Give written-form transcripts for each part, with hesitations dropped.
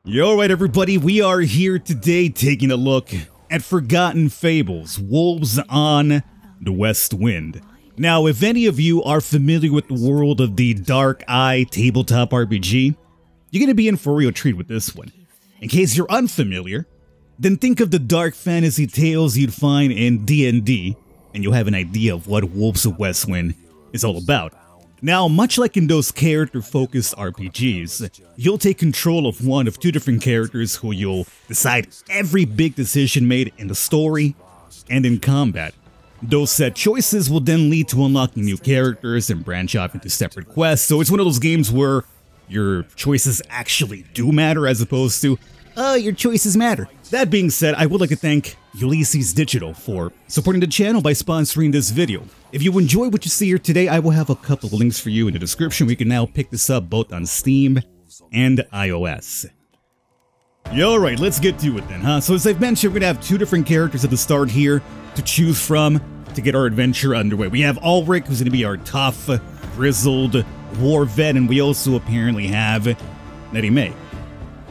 Alright everybody, we are here today taking a look at Forgotten Fables, Wolves on the Westwind. Now, if any of you are familiar with the world of the Dark Eye tabletop RPG, you're going to be in for a real treat with this one. In case you're unfamiliar, then think of the dark fantasy tales you'd find in D&D, and you'll have an idea of what Wolves of Westwind is all about. Now, much like in those character-focused RPGs, you'll take control of one of two different characters who you'll decide every big decision made in the story and in combat. Those set choices will then lead to unlocking new characters and branch off into separate quests, so it's one of those games where your choices actually do matter as opposed to, your choices matter. That being said, I would like to thank Ulysses Digital for supporting the channel by sponsoring this video. If you enjoy what you see here today, I will have a couple of links for you in the description. We can now pick this up both on Steam and iOS. Alright, let's get to it then, huh? So as I've mentioned, we're going to have two different characters at the start here to choose from to get our adventure underway. We have Orlvir, who's going to be our tough, grizzled war vet, and we also apparently have Nettie May.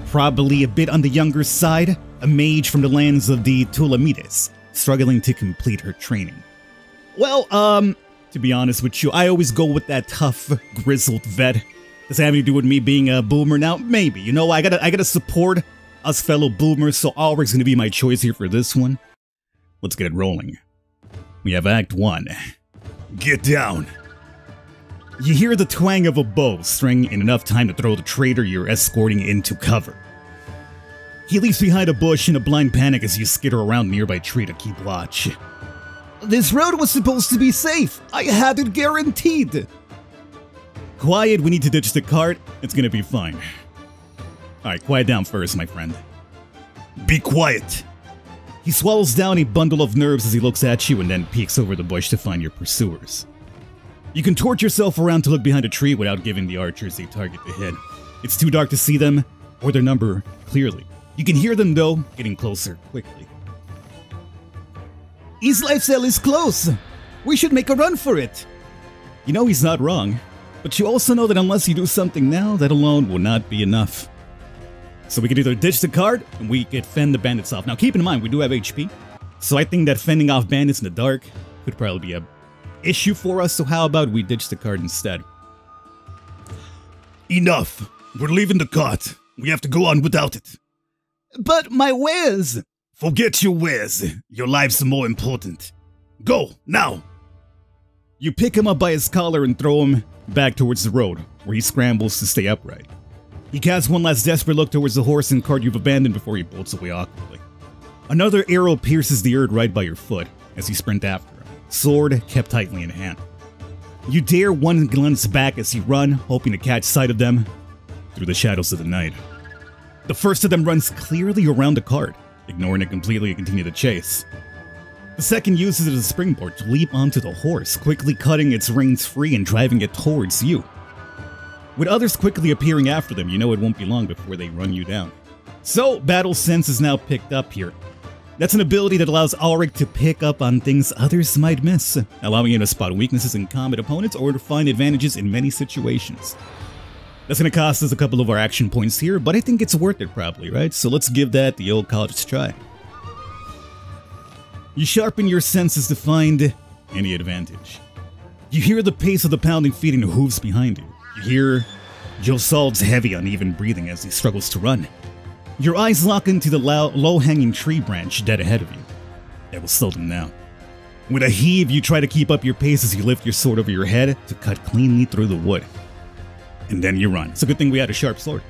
Probably a bit on the younger side, a mage from the lands of the Tulamides, struggling to complete her training. Well, to be honest with you, I always go with that tough, grizzled vet. Does it have anything to do with me being a boomer now? Maybe. You know, I gotta support us fellow boomers, so Orlvir's gonna be my choice here for this one. Let's get it rolling. We have Act 1. Get down. You hear the twang of a bow string in enough time to throw the traitor you're escorting into cover. He leaves behind a bush in a blind panic as you skitter around a nearby tree to keep watch. This road was supposed to be safe. I had it guaranteed. Quiet, we need to ditch the cart. It's gonna be fine. Alright, quiet down first, my friend. Be quiet. He swallows down a bundle of nerves as he looks at you and then peeks over the bush to find your pursuers. You can torch yourself around to look behind a tree without giving the archers a target to hit. It's too dark to see them or their number clearly. You can hear them though, getting closer quickly. Isleifsfell is close! We should make a run for it! You know he's not wrong, but you also know that unless you do something now, that alone will not be enough. So we can either ditch the cart, and we can fend the bandits off. Now keep in mind, we do have HP, so I think that fending off bandits in the dark could probably be a issue for us, so how about we ditch the cart instead? Enough! We're leaving the cart. We have to go on without it. But my wares! Forget your wares. Your life's more important. Go, now! You pick him up by his collar and throw him back towards the road, where he scrambles to stay upright. He casts one last desperate look towards the horse and cart you've abandoned before he bolts away awkwardly. Another arrow pierces the earth right by your foot as you sprint after him, sword kept tightly in hand. You dare one glance back as you run, hoping to catch sight of them through the shadows of the night. The first of them runs clearly around the cart, ignoring it completely and continue the chase. The second uses it as a springboard to leap onto the horse, quickly cutting its reins free and driving it towards you. With others quickly appearing after them, you know it won't be long before they run you down. So, battle sense is now picked up here. That's an ability that allows Orlvir to pick up on things others might miss, allowing you to spot weaknesses in combat opponents or to find advantages in many situations. That's going to cost us a couple of our action points here, but I think it's worth it probably, right? So let's give that the old college try. You sharpen your senses to find any advantage. You hear the pace of the pounding feet and hooves behind you. You hear Josal's heavy, uneven breathing as he struggles to run. Your eyes lock into the low-hanging tree branch dead ahead of you. That will slow them down. With a heave, you try to keep up your pace as you lift your sword over your head to cut cleanly through the wood. And then you run. It's a good thing we had a sharp sword.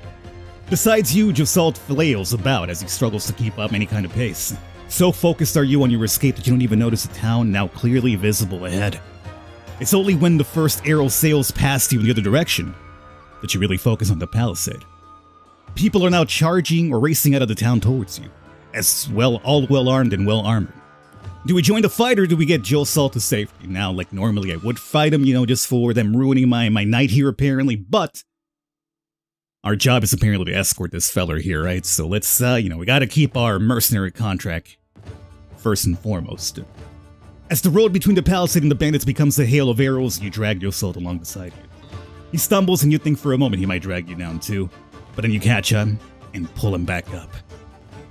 Besides you, Josal flails about as he struggles to keep up any kind of pace. So focused are you on your escape that you don't even notice the town now clearly visible ahead. It's only when the first arrow sails past you in the other direction that you really focus on the palisade. People are now charging or racing out of the town towards you, as well, all well-armed and well-armored. Do we join the fight or do we get Josal to safety? Now, like normally I would fight him, you know, just for them ruining my night here apparently, but our job is apparently to escort this feller here, right? So let's, we gotta keep our mercenary contract first and foremost. As the road between the palisade and the bandits becomes a hail of arrows, you drag Josal along beside you. He stumbles and you think for a moment he might drag you down too, but then you catch him and pull him back up.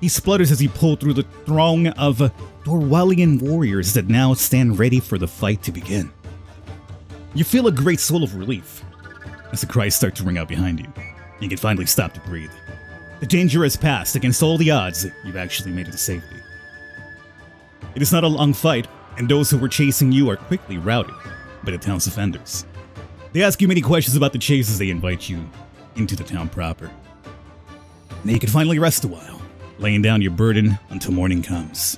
He splutters as you pull through the throng of Thorwalian warriors that now stand ready for the fight to begin. You feel a great swell of relief as the cries start to ring out behind you. You can finally stop to breathe. The danger has passed. Against all the odds, you've actually made it to safety. It is not a long fight, and those who were chasing you are quickly routed by the town's defenders. They ask you many questions about the chase as they invite you into the town proper. Now you can finally rest a while, laying down your burden until morning comes.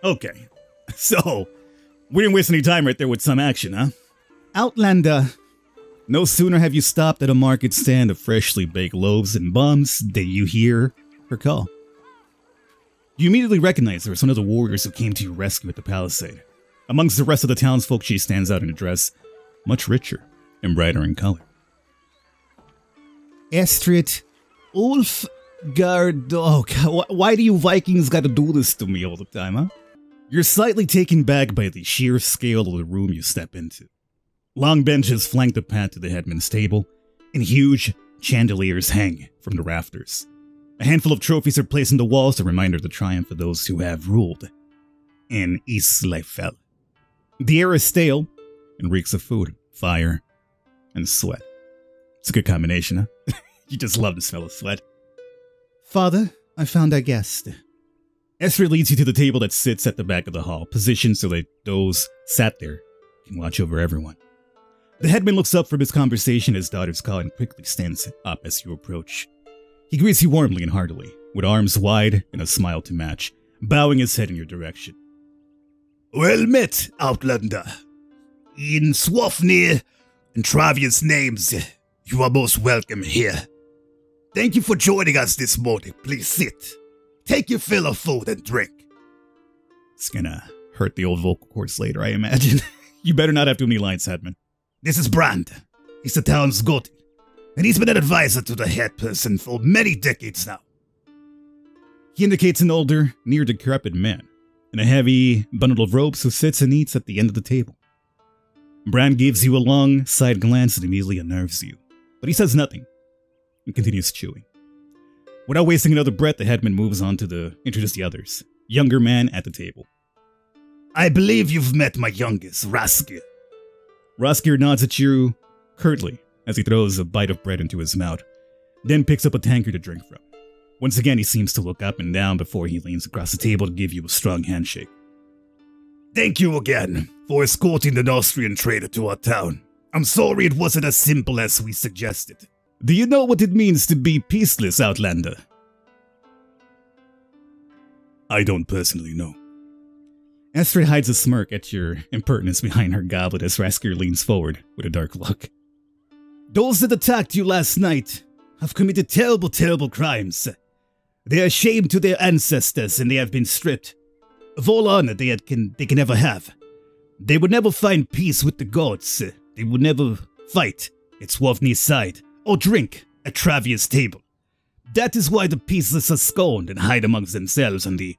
Okay, so we didn't waste any time right there with some action, huh? Outlander, no sooner have you stopped at a market stand of freshly baked loaves and buns than you hear her call. You immediately recognize her as one of the warriors who came to your rescue at the palisade. Amongst the rest of the townsfolk, she stands out in a dress much richer and brighter in color. Estrid, Ulfgard, oh, why do you Vikings gotta do this to me all the time, huh? You're slightly taken back by the sheer scale of the room you step into. Long benches flank the path to the hetman's table, and huge chandeliers hang from the rafters. A handful of trophies are placed on the walls, a reminder of the triumph of those who have ruled in Isleifsfell. The air is stale and reeks of food, fire, and sweat. It's a good combination, huh? You just love the smell of sweat. Father, I found our guest. Esther leads you to the table that sits at the back of the hall, positioned so that those sat there can watch over everyone. The headman looks up from his conversation as daughter's call and quickly stands up as you approach. He greets you warmly and heartily, with arms wide and a smile to match, bowing his head in your direction. Well met, Outlander. In Swafnir and Travia's names, you are most welcome here. Thank you for joining us this morning. Please sit. Take your fill of food and drink. It's gonna hurt the old vocal cords later, I imagine. You better not have too many lines, Hetman. This is Brand. He's the town's goat, and he's been an advisor to the head person for many decades now. He indicates an older, near decrepit man in a heavy bundle of ropes who sits and eats at the end of the table. Brand gives you a long side glance that immediately unnerves you, but he says nothing and continues chewing. Without wasting another breath, the headman moves on to introduce the others. Younger man at the table. I believe you've met my youngest, Raskir. Raskir nods at you curtly as he throws a bite of bread into his mouth, then picks up a tankard to drink from. Once again, he seems to look up and down before he leans across the table to give you a strong handshake. Thank you again for escorting the Austrian trader to our town. I'm sorry it wasn't as simple as we suggested. Do you know what it means to be peaceless, Outlander? I don't personally know. Estrid hides a smirk at your impertinence behind her goblet as Raskir leans forward with a dark look. Those that attacked you last night have committed terrible, terrible crimes. They are ashamed to their ancestors and they have been stripped of all honor they can ever have. They would never find peace with the gods. They would never fight at Swafnir's side or drink at Travia's table. That is why the peaceless are scorned and hide amongst themselves on the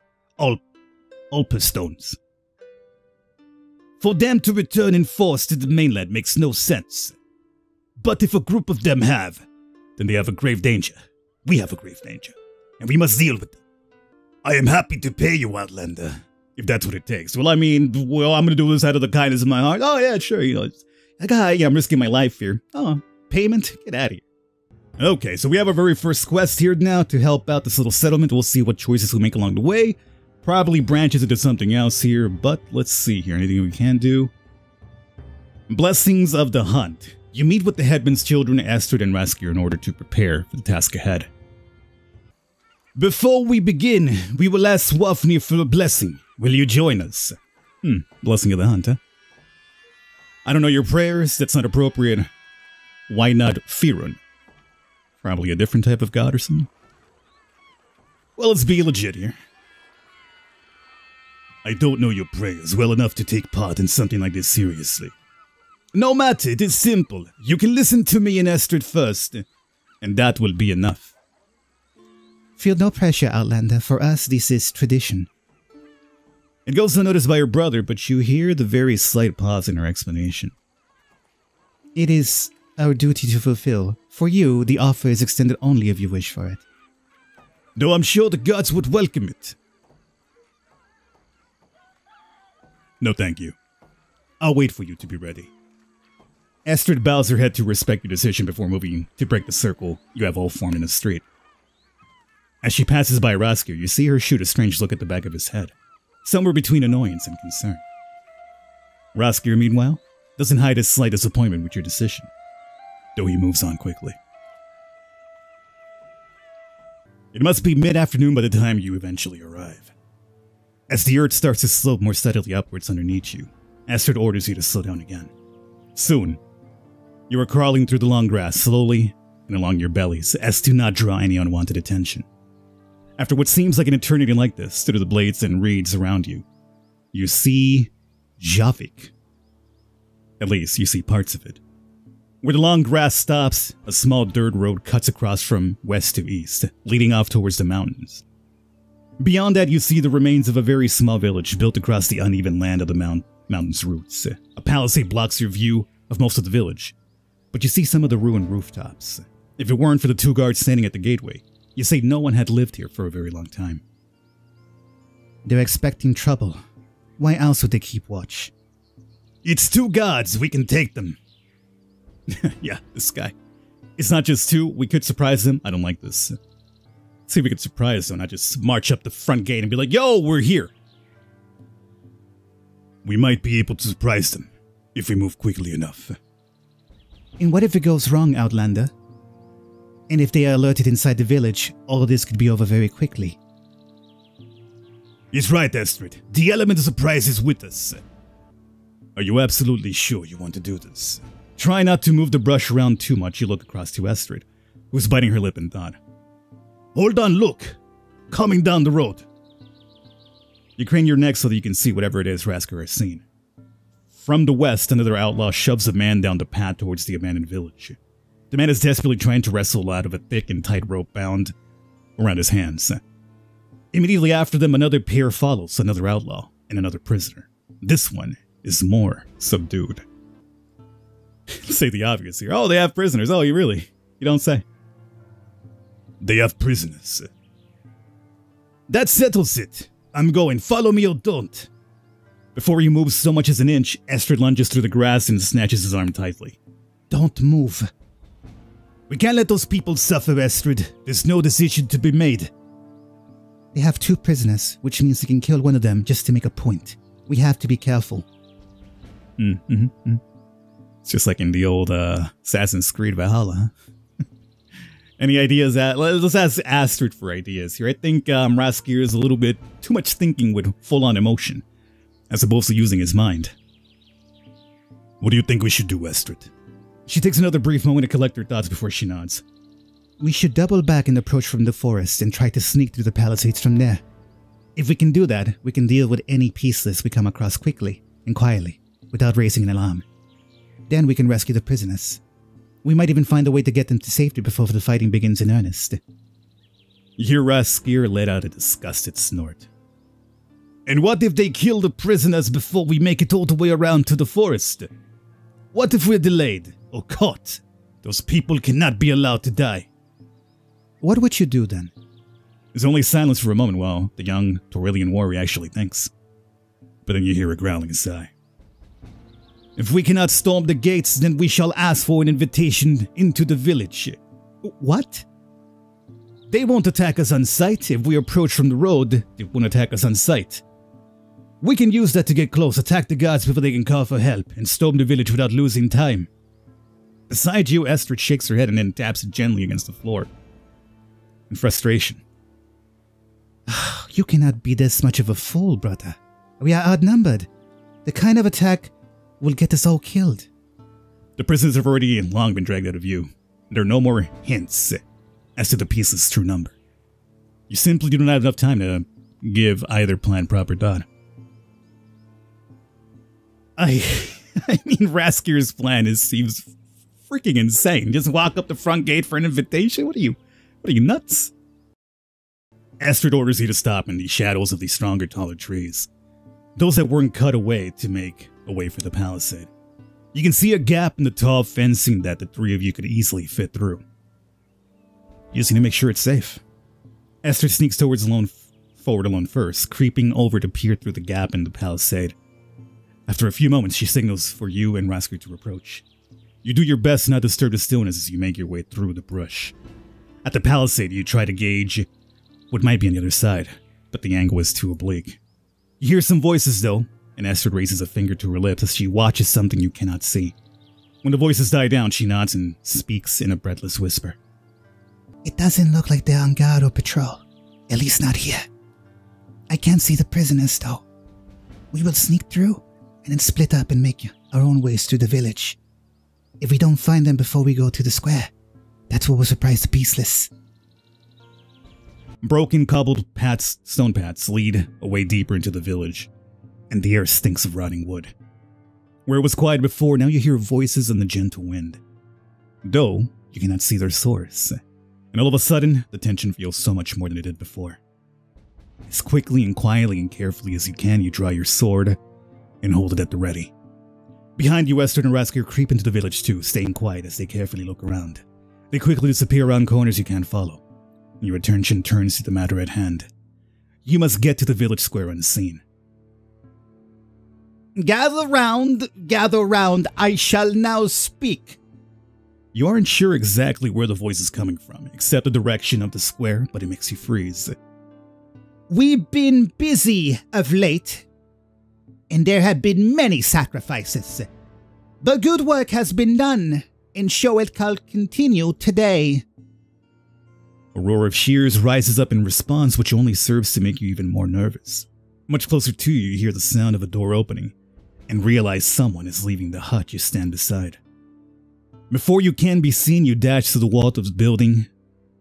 Alperstones. For them to return in force to the mainland makes no sense. But if a group of them have, then they have a grave danger. We have a grave danger, and we must deal with them. I am happy to pay you, Outlander, if that's what it takes. Well, I mean, I'm gonna do this out of the kindness of my heart. Oh yeah, sure, I'm risking my life here. Oh, payment? Get out of here. Okay, so we have our very first quest here now to help out this little settlement. We'll see what choices we make along the way. Probably branches into something else here, but let's see here. Anything we can do? Blessings of the Hunt. You meet with the headman's children, Estrid and Raskir, in order to prepare for the task ahead. Before we begin, we will ask Swafnir for a blessing. Will you join us? Blessing of the Hunt, huh? I don't know your prayers, that's not appropriate. Why not Firun? Probably a different type of god or something. Well, let's be legit here. I don't know your prayers well enough to take part in something like this seriously. No matter, it is simple. You can listen to me and Estrid first, and that will be enough. Feel no pressure, Outlander. For us, this is tradition. It goes unnoticed by your brother, but you hear the very slight pause in her explanation. It is our duty to fulfill. For you, the offer is extended only if you wish for it. Though I'm sure the gods would welcome it. No thank you. I'll wait for you to be ready. Astrid bows her head to respect your decision before moving to break the circle you have all formed in the street. As she passes by Raskir, you see her shoot a strange look at the back of his head, somewhere between annoyance and concern. Raskir, meanwhile, doesn't hide his slight disappointment with your decision, though he moves on quickly. It must be mid-afternoon by the time you eventually arrive. As the earth starts to slope more steadily upwards underneath you, Astrid orders you to slow down again. Soon, you are crawling through the long grass slowly and along your bellies as to not draw any unwanted attention. After what seems like an eternity like this, through the blades and reeds around you, you see Javik. At least, you see parts of it. Where the long grass stops, a small dirt road cuts across from west to east, leading off towards the mountains. Beyond that, you see the remains of a very small village built across the uneven land of the mountain's roots. A palisade blocks your view of most of the village, but you see some of the ruined rooftops. If it weren't for the 2 guards standing at the gateway, you'd say no one had lived here for a very long time. They're expecting trouble. Why else would they keep watch? It's 2 gods, we can take them. Yeah, this guy. It's not just 2, we could surprise them. I don't like this. See if we could surprise them, not just march up the front gate and be like, yo, we're here. We might be able to surprise them, if we move quickly enough. And what if it goes wrong, Outlander? And if they are alerted inside the village, all of this could be over very quickly. He's right, Astrid. The element of surprise is with us. Are you absolutely sure you want to do this? Try not to move the brush around too much. You look across to Astrid, who's biting her lip in thought. Hold on, look! Coming down the road. You crane your neck so that you can see whatever it is Raskir has seen. From the west, another outlaw shoves a man down the path towards the abandoned village. The man is desperately trying to wrestle out of a thick and tight rope bound around his hands. Immediately after them, another pair follows, another outlaw and another prisoner. This one is more subdued. Say the obvious here. Oh, they have prisoners. Oh, you really? You don't say. They have prisoners. That settles it. I'm going. Follow me or don't. Before he moves so much as an inch, Astrid lunges through the grass and snatches his arm tightly. Don't move. We can't let those people suffer, Astrid. There's no decision to be made. They have 2 prisoners, which means they can kill one of them just to make a point. We have to be careful. It's just like in the old Assassin's Creed Valhalla. Any ideas? Let's ask Astrid for ideas here. I think Raskir is a little bit too much thinking with full-on emotion, as opposed to using his mind. What do you think we should do, Astrid? She takes another brief moment to collect her thoughts before she nods. We should double back and approach from the forest and try to sneak through the palisades from there. If we can do that, we can deal with any peaceless we come across quickly and quietly, without raising an alarm. Then we can rescue the prisoners. We might even find a way to get them to safety before the fighting begins in earnest. You hear Raskir let out a disgusted snort. And what if they kill the prisoners before we make it all the way around to the forest? What if we're delayed or caught? Those people cannot be allowed to die. What would you do then? There's only silence for a moment while the young Thorwalian warrior actually thinks. But then you hear a growling sigh. If we cannot storm the gates, then we shall ask for an invitation into the village. What? They won't attack us on sight. If we approach from the road, they won't attack us on sight. We can use that to get close, attack the guards before they can call for help, and storm the village without losing time. Beside you, Astrid shakes her head and then taps it gently against the floor. In frustration. You cannot be this much of a fool, brother. We are outnumbered. The kind of attack will get us all killed. The prisoners have already long been dragged out of view. There are no more hints as to the peaceless true number. You simply do not have enough time to give either plan proper thought. I mean, Raskir's plan seems freaking insane. Just walk up the front gate for an invitation? What are you nuts? Astrid orders you to stop in the shadows of the stronger, taller trees. Those that weren't cut away to make a way for the palisade. You can see a gap in the tall fencing that the three of you could easily fit through. You just need to make sure it's safe. Esther sneaks forward alone first, creeping over to peer through the gap in the palisade. After a few moments, she signals for you and Rasker to approach. You do your best not to disturb the stillness as you make your way through the brush. At the palisade, you try to gauge what might be on the other side, but the angle is too oblique. You hear some voices though, and Esther raises a finger to her lips as she watches something you cannot see. When the voices die down, she nods and speaks in a breathless whisper. It doesn't look like they're on guard or patrol. At least not here. I can't see the prisoners though. We will sneak through and then split up and make our own ways through the village. If we don't find them before we go to the square, that's what will surprise the peaceless. Broken cobbled stone paths lead away deeper into the village, and the air stinks of rotting wood. Where it was quiet before, now you hear voices and the gentle wind. Though, you cannot see their source. And all of a sudden, the tension feels so much more than it did before. As quickly and quietly and carefully as you can, you draw your sword and hold it at the ready. Behind you, Esther and Rasker creep into the village too, staying quiet as they carefully look around. They quickly disappear around corners you can't follow. Your attention turns to the matter at hand. You must get to the village square unseen. Gather round, I shall now speak. You aren't sure exactly where the voice is coming from, except the direction of the square, but it makes you freeze. We've been busy of late, and there have been many sacrifices. But good work has been done, and so it shall continue today. A roar of cheers rises up in response, which only serves to make you even more nervous. Much closer to you, you hear the sound of a door opening, and realize someone is leaving the hut you stand beside. Before you can be seen, you dash to the wall of the building,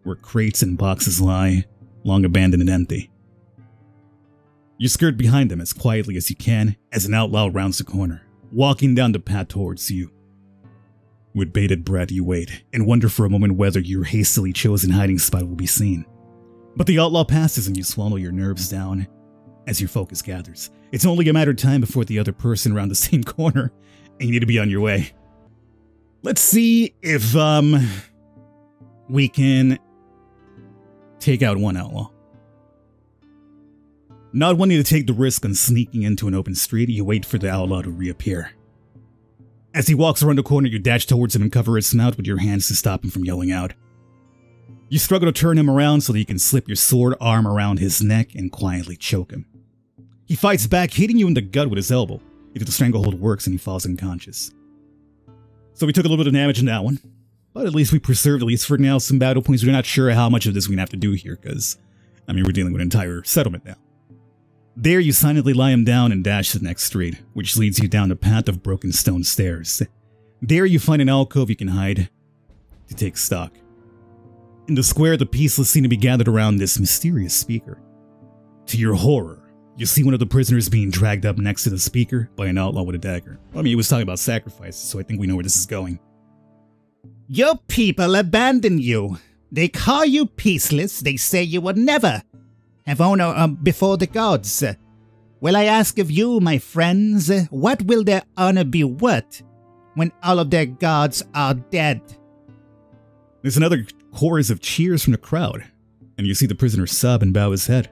where crates and boxes lie, long abandoned and empty. You skirt behind them as quietly as you can as an outlaw rounds the corner, walking down the path towards you. With bated breath, you wait and wonder for a moment whether your hastily chosen hiding spot will be seen. But the outlaw passes and you swallow your nerves down as your focus gathers. It's only a matter of time before the other person around the same corner, and you need to be on your way. Let's see if we can take out one outlaw. Not wanting to take the risk on sneaking into an open street, you wait for the outlaw to reappear. As he walks around the corner, you dash towards him and cover his mouth with your hands to stop him from yelling out. You struggle to turn him around so that you can slip your sword arm around his neck and quietly choke him. He fights back, hitting you in the gut with his elbow. Until the stranglehold works and he falls unconscious. So we took a little bit of damage in that one, but at least we preserved, at least for now, some battle points. We're not sure how much of this we're going to have to do here, because, I mean, we're dealing with an entire settlement now. There, you silently lie him down and dash to the next street, which leads you down a path of broken stone stairs. There, you find an alcove you can hide to take stock. In the square, the peaceless seem to be gathered around this mysterious speaker. To your horror, you see one of the prisoners being dragged up next to the speaker by an outlaw with a dagger. I mean, he was talking about sacrifices, so I think we know where this is going. Your people abandon you. They call you peaceless. They say you would never have honor before the gods. Well, I ask of you, my friends, what will their honor be worth when all of their gods are dead? There's another chorus of cheers from the crowd, and you see the prisoner sob and bow his head.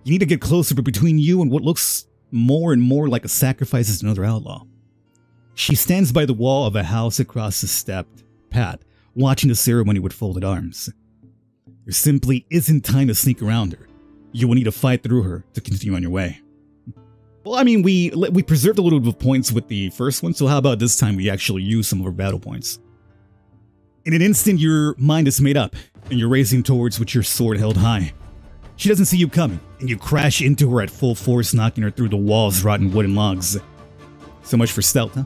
You need to get closer, but between you and what looks more and more like a sacrifice is another outlaw. She stands by the wall of a house across the stepped path, watching the ceremony with folded arms. There simply isn't time to sneak around her. You will need to fight through her to continue on your way. Well, I mean, we preserved a little bit of points with the first one, so how about this time we actually use some of our battle points? In an instant, your mind is made up, and you're racing towards with your sword held high. She doesn't see you coming, and you crash into her at full force, knocking her through the wall's rotten wooden logs. So much for stealth, huh?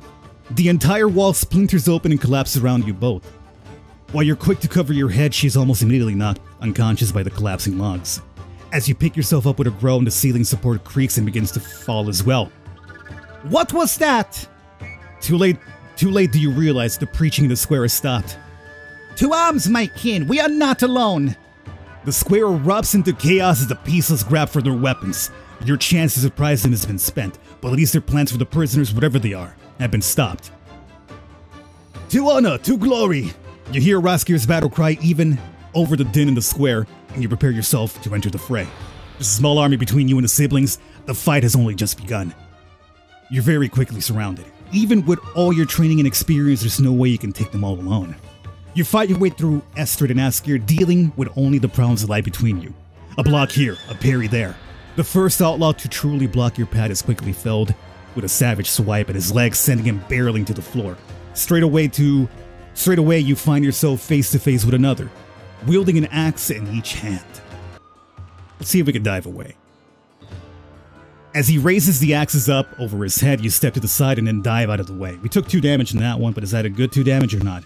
The entire wall splinters open and collapses around you both. While you're quick to cover your head, she's almost immediately knocked unconscious by the collapsing logs. As you pick yourself up with a groan, the ceiling support creaks and begins to fall as well. What was that? Too late do you realize the preaching in the square has stopped. To arms, my kin, we are not alone. The square erupts into chaos as the peaceless grab for their weapons. Your chance to surprise them has been spent, but at least their plans for the prisoners, whatever they are, have been stopped. To honor, to glory! You hear Raskir's battle cry even over the din in the square, and you prepare yourself to enter the fray. There's a small army between you and the siblings. The fight has only just begun. You're very quickly surrounded. Even with all your training and experience, there's no way you can take them all alone. You fight your way through Estrid and Askir, dealing with only the problems that lie between you. A block here, a parry there. The first outlaw to truly block your path is quickly felled with a savage swipe at his legs, sending him barreling to the floor. Straight away, you find yourself face to face with another, wielding an axe in each hand. Let's see if we can dive away. As he raises the axes up over his head, you step to the side and then dive out of the way. We took 2 damage in that one, but is that a good 2 damage or not?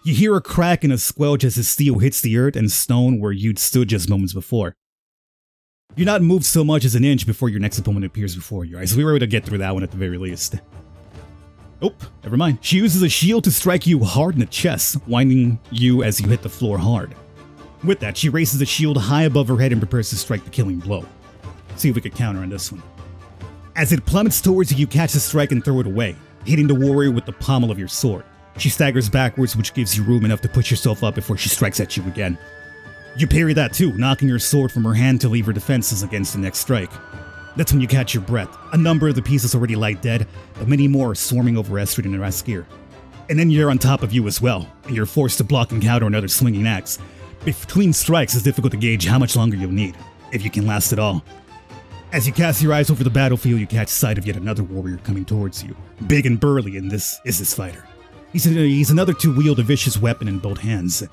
You hear a crack and a squelch as his steel hits the earth and stone where you'd stood just moments before. You're not moved so much as an inch before your next opponent appears before your eyes, so we were able to get through that one at the very least. Oh, never mind. She uses a shield to strike you hard in the chest, winding you as you hit the floor hard. With that, she raises the shield high above her head and prepares to strike the killing blow. See if we could counter on this one. As it plummets towards you, you catch the strike and throw it away, hitting the warrior with the pommel of your sword. She staggers backwards, which gives you room enough to push yourself up before she strikes at you again. You parry that too, knocking her sword from her hand to leave her defenses against the next strike. That's when you catch your breath. A number of the pieces already lie dead, but many more are swarming over Estrid and Raskir. And then you're on top of you as well, and you're forced to block and counter another swinging axe. Between strikes, it's difficult to gauge how much longer you'll need, if you can last at all. As you cast your eyes over the battlefield, you catch sight of yet another warrior coming towards you. Big and burly, and this is this fighter. He's another to wield a vicious weapon in both hands.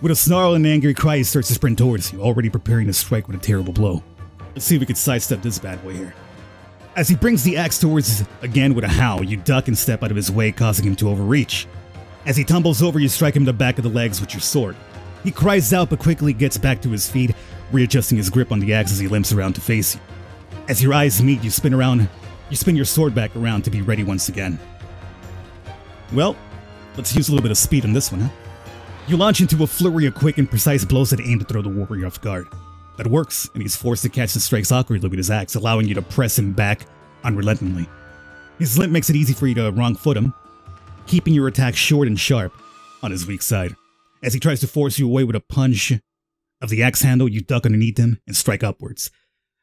With a snarl and an angry cry, he starts to sprint towards you, already preparing to strike with a terrible blow. Let's see if we can sidestep this bad boy here. As he brings the axe towards again with a howl, you duck and step out of his way, causing him to overreach. As he tumbles over, you strike him in the back of the legs with your sword. He cries out but quickly gets back to his feet, readjusting his grip on the axe as he limps around to face you. As your eyes meet, you spin your sword back around to be ready once again. Well, let's use a little bit of speed on this one, huh? You launch into a flurry of quick and precise blows that aim to throw the warrior off guard. That works, and he's forced to catch the strikes awkwardly with his axe, allowing you to press him back unrelentingly. His limp makes it easy for you to wrong foot him, keeping your attack short and sharp on his weak side. As he tries to force you away with a punch of the axe handle, you duck underneath him and strike upwards.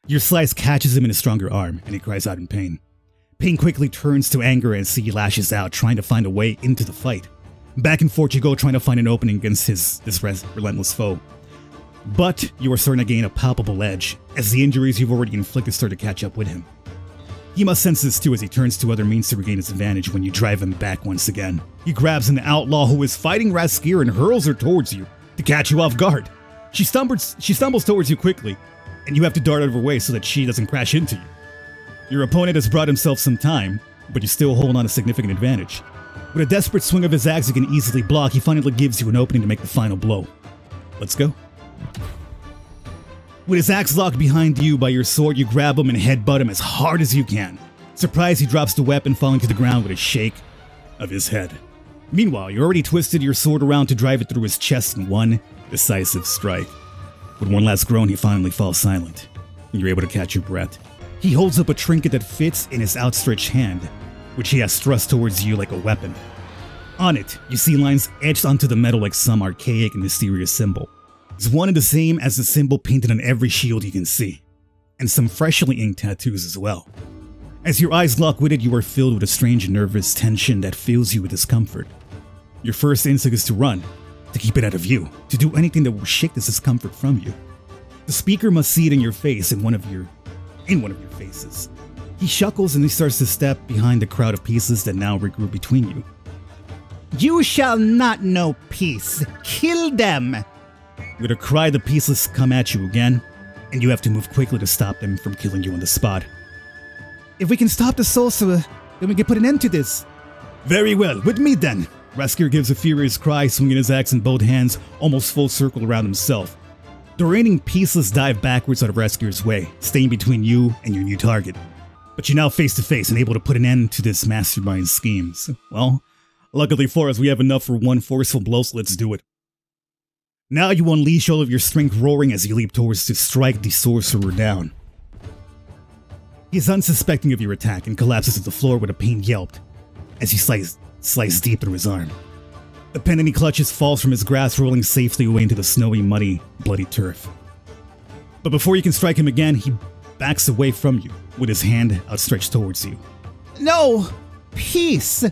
Your slice catches him in his stronger arm, and he cries out in pain. Pain quickly turns to anger as he lashes out, trying to find a way into the fight. Back and forth you go, trying to find an opening against this relentless foe. But you are starting to gain a palpable edge, as the injuries you've already inflicted start to catch up with him. He must sense this too as he turns to other means to regain his advantage when you drive him back once again. He grabs an outlaw who is fighting Raskir and hurls her towards you to catch you off guard. She stumbles towards you quickly, and you have to dart out of her way so that she doesn't crash into you. Your opponent has brought himself some time, but you still hold on a significant advantage. With a desperate swing of his axe you can easily block, he finally gives you an opening to make the final blow. Let's go. With his axe locked behind you by your sword, you grab him and headbutt him as hard as you can. Surprised, he drops the weapon, falling to the ground with a shake of his head. Meanwhile, you already twisted your sword around to drive it through his chest in one decisive strike. With one last groan, he finally falls silent, and you're able to catch your breath. He holds up a trinket that fits in his outstretched hand, which he has thrust towards you like a weapon. On it, you see lines etched onto the metal like some archaic and mysterious symbol. It's one and the same as the symbol painted on every shield you can see, and some freshly inked tattoos as well. As your eyes lock with it, you are filled with a strange nervous tension that fills you with discomfort. Your first instinct is to run, to keep it out of view, to do anything that will shake this discomfort from you. The speaker must see it in your face, in one of your faces. He chuckles and he starts to step behind the crowd of pieces that now regroup between you. You shall not know peace. Kill them! With a cry, the pieces come at you again, and you have to move quickly to stop them from killing you on the spot. If we can stop the sorcerer, then we can put an end to this. Very well, with me then. Raskir gives a furious cry, swinging his axe in both hands, almost full circle around himself. The remaining pieces dive backwards out of Raskir's way, staying between you and your new target. But you're now face to face and able to put an end to this mastermind's schemes. Well, luckily for us, we have enough for one forceful blow, so let's do it. Now you unleash all of your strength, roaring as you leap towards to strike the sorcerer down. He is unsuspecting of your attack and collapses to the floor with a pained yelp as you slice deep through his arm. The pendant he clutches falls from his grasp, rolling safely away into the snowy, muddy, bloody turf. But before you can strike him again, he backs away from you, with his hand outstretched towards you. No! Peace!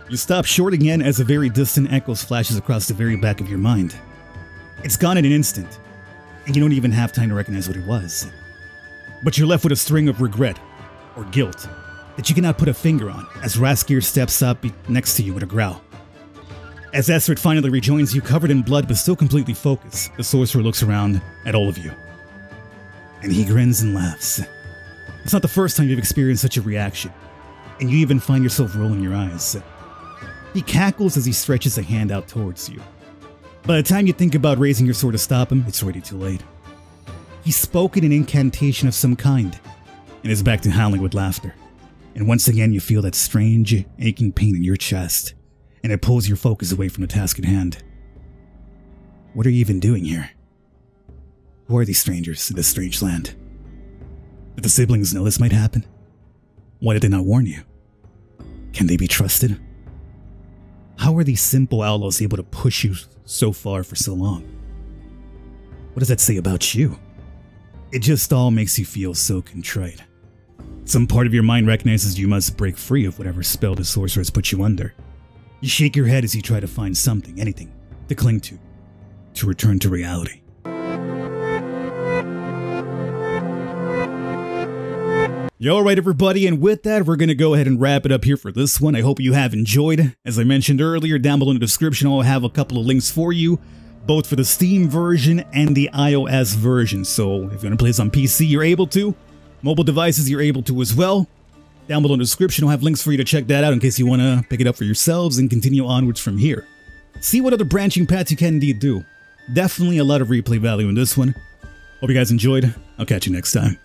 You stop short again as a very distant echo flashes across the very back of your mind. It's gone in an instant, and you don't even have time to recognize what it was. But you're left with a string of regret, or guilt, that you cannot put a finger on, as Raskir steps up next to you with a growl. As Estrid finally rejoins you, covered in blood but still completely focused, the sorcerer looks around at all of you. And he grins and laughs. It's not the first time you've experienced such a reaction, and you even find yourself rolling your eyes. He cackles as he stretches a hand out towards you. By the time you think about raising your sword to stop him, it's already too late. He's spoken an incantation of some kind, and is back to howling with laughter. And once again you feel that strange, aching pain in your chest, and it pulls your focus away from the task at hand. What are you even doing here? Who are these strangers in this strange land? Did the siblings know this might happen? Why did they not warn you? Can they be trusted? How are these simple outlaws able to push you so far for so long? What does that say about you? It just all makes you feel so contrite. Some part of your mind recognizes you must break free of whatever spell the sorcerer has put you under. You shake your head as you try to find something, anything, to cling to return to reality. Alright everybody, and with that, we're going to go ahead and wrap it up here for this one. I hope you have enjoyed. As I mentioned earlier, down below in the description, I'll have a couple of links for you, both for the Steam version and the iOS version. So if you want to play this on PC, you're able to. Mobile devices, you're able to as well. Down below in the description, I'll have links for you to check that out in case you want to pick it up for yourselves and continue onwards from here. See what other branching paths you can indeed do. Definitely a lot of replay value in this one. Hope you guys enjoyed. I'll catch you next time.